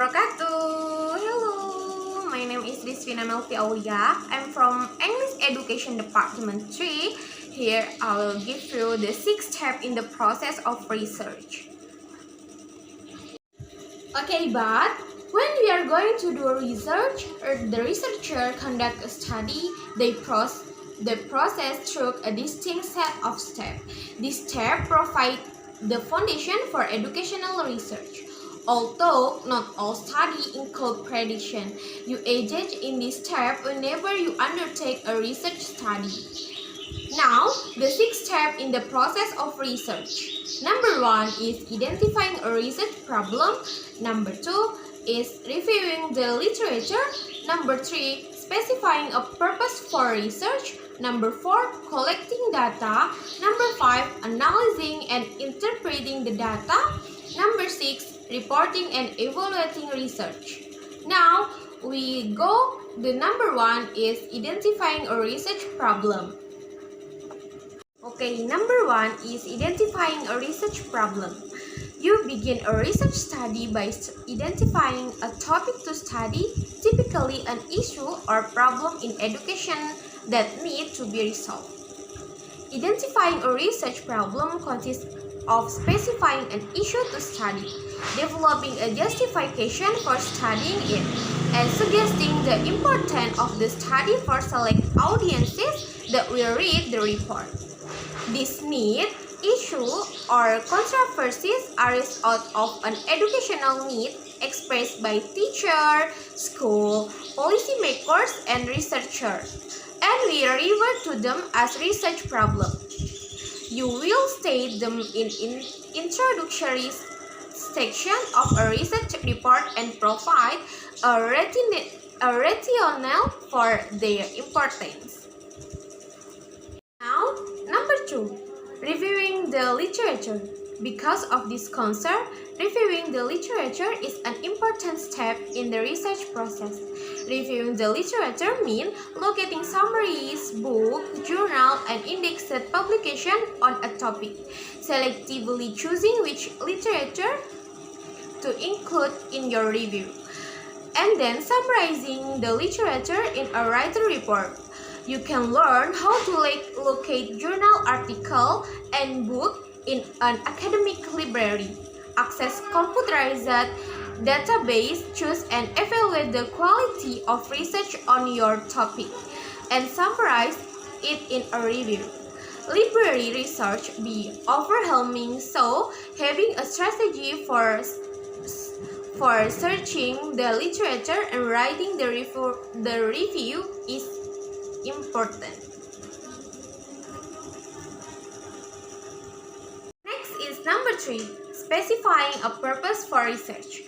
wabarakatuh. Hello, my name is Risvina Melvi Auliya. I'm from English Education Department 3. Here I will give you the 6 steps in the process of research. Okay, but when we are going to do research, the researcher conduct a study, they process through a distinct set of steps. These steps provide the foundation for educational research. Although not all studies include prediction, you engage in this step whenever you undertake a research study. Now, the 6 steps in the process of research. Number 1 is identifying a research problem. Number 2 is reviewing the literature. Number 3, specifying a purpose for research. Number 4, collecting data. Number 5, analyzing and interpreting the data. Number 6, reporting and evaluating research. Now, the number 1 is identifying a research problem. Okay, number 1 is identifying a research problem. You begin a research study by identifying a topic to study, typically an issue or problem in education that need to be resolved. Identifying a research problem consists of specifying an issue to study, developing a justification for studying it, and suggesting the importance of the study for select audiences that will read the report. These need, issue, or controversies arise out of an educational need expressed by teachers, school, policymakers, and researchers, and we refer to them as research problems. You will state them in introductory section of a research report and provide a rationale for their importance. Now, number 2, reviewing the literature. Because of this concern, reviewing the literature is an important step in the research process. Reviewing the literature means locating summaries, books, journals, and indexed publications on a topic, selectively choosing which literature to include in your review, and then summarizing the literature in a written report. You can learn how to locate journal article and book in an academic library, access computerized database, choose and evaluate the quality of research on your topic, and summarize it in a review. Library research be overwhelming, so having a strategy for searching the literature and writing the review is important. Next is number 3, specifying a purpose for research.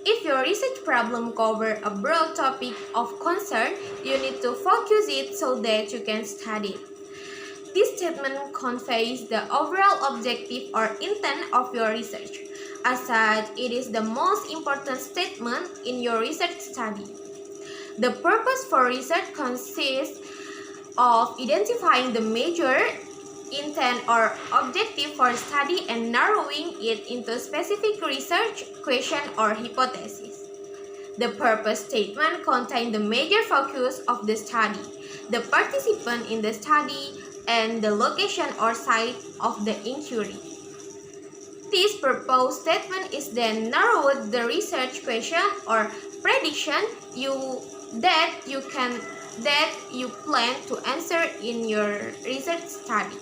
If your research problem covers a broad topic of concern, you need to focus it so that you can study it. This statement conveys the overall objective or intent of your research. As such, it is the most important statement in your research study. The purpose for research consists of identifying the major intent or objective for study and narrowing it into specific research question or hypothesis. The purpose statement contains the major focus of the study, the participant in the study, and the location or site of the inquiry. This purpose statement is then narrowed the research question or prediction that you plan to answer in your research study.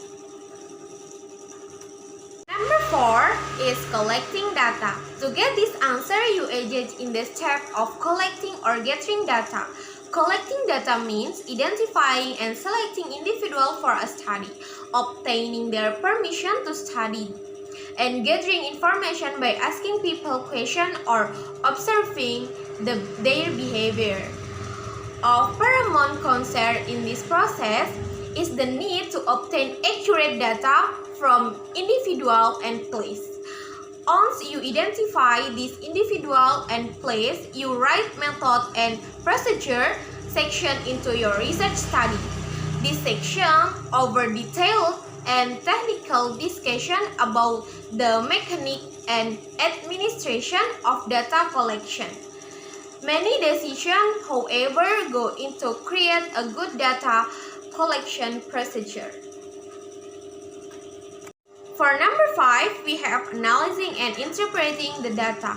Number 4 is collecting data. To get this answer, you engage in the step of collecting or gathering data. Collecting data means identifying and selecting individuals for a study, obtaining their permission to study, and gathering information by asking people questions or observing their behavior. Of paramount concern in this process is the need to obtain accurate data from individual and place. Once you identify this individual and place, you write method and procedure section into your research study. This section over detailed and technical discussion about the mechanics and administration of data collection. Many decisions, however, go into create a good data collection procedure. For number 5, we have analyzing and interpreting the data.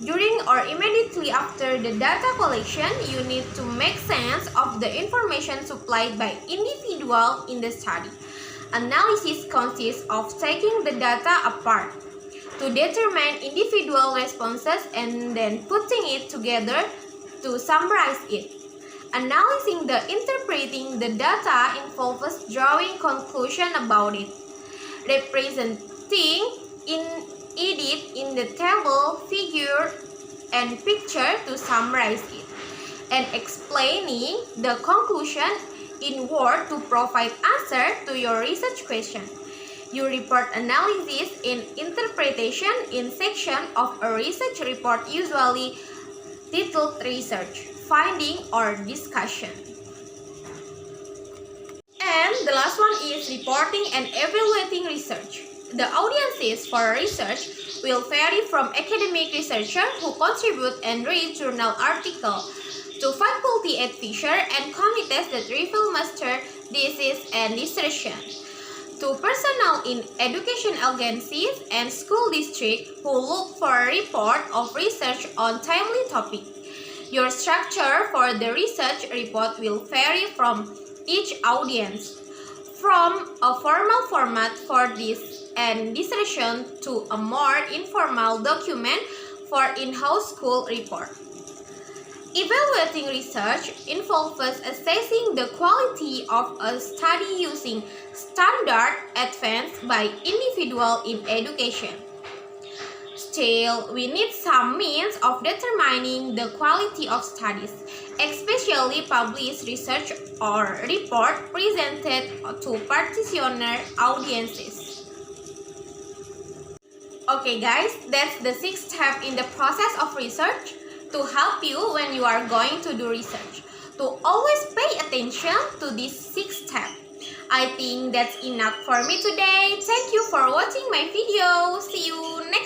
During or immediately after the data collection, you need to make sense of the information supplied by individual in the study. Analysis consists of taking the data apart to determine individual responses and then putting it together to summarize it. Analyzing the interpreting the data involves drawing conclusion about it, representing it in the table, figure, and picture to summarize it, and explaining the conclusion in word to provide answer to your research question. You report analysis and interpretation in section of a research report usually titled Research, Finding, or Discussion. And the last one is reporting and evaluating research. The audiences for research will vary from academic researchers who contribute and read journal articles to faculty at Fisher and committees that review master thesis and dissertation, to personnel in education agencies and school districts who look for a report of research on timely topic. Your structure for the research report will vary from each audience, from a formal format for this and dissertation to a more informal document for in-house school report. Evaluating research involves assessing the quality of a study using standard advanced by individual in education. Still, we need some means of determining the quality of studies, especially published research or report presented to practitioner audiences. Okay guys, that's the 6th step in the process of research to help you when you are going to do research. To always pay attention to this 6th step. I think that's enough for me today. Thank you for watching my video. See you next